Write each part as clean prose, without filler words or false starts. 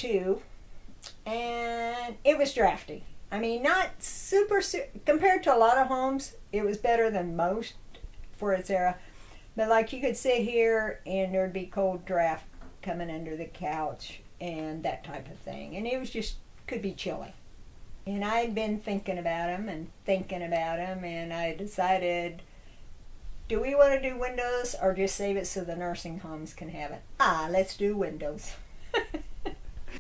too, and it was drafty. I mean, not super, compared to a lot of homes, it was better than most for its era. But like you could sit here and there'd be cold draft coming under the couch and that type of thing. And it was just, could be chilly. And I'd been thinking about them, and I decided, do we want to do windows or just save it so the nursing homes can have it? Let's do windows.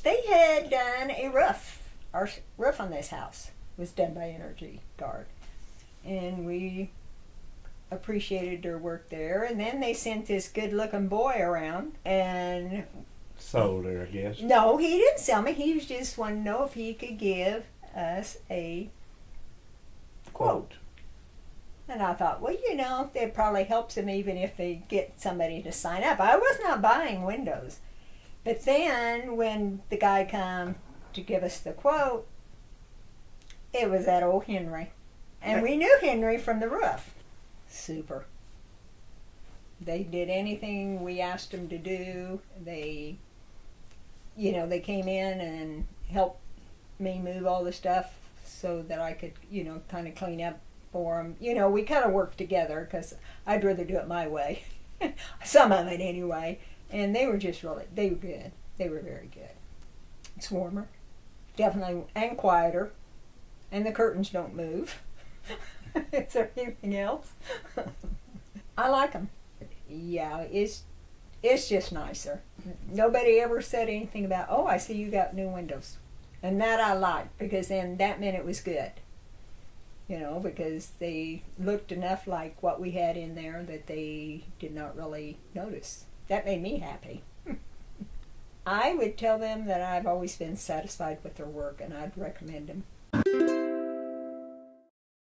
They had done a roof. Our roof on this house was done by Energy Guard. And we appreciated their work there. And then they sent this good-looking boy around and... Sold her, I guess. No, he didn't sell me. He was just wanting to know if he could give us a quote. And I thought, well, you know, it probably helps them even if they get somebody to sign up. I was not buying windows. But then when the guy come to give us the quote, it was that old Henry. And we knew Henry from the roof. Super. They did anything we asked them to do. They, you know, they came in and helped me move all the stuff so that I could, you know, kind of clean up for them. You know, we kind of worked together because I'd rather do it my way. Some of it anyway. And they were just really, they were good. They were very good. It's warmer. Definitely, and quieter. And the curtains don't move. Is there anything else? I like them. Yeah, it's just nicer. Nobody ever said anything about, oh, I see you got new windows. And that I liked, because then that meant it was good. You know, because they looked enough like what we had in there that they did not really notice. That made me happy. I would tell them that I've always been satisfied with their work and I'd recommend them.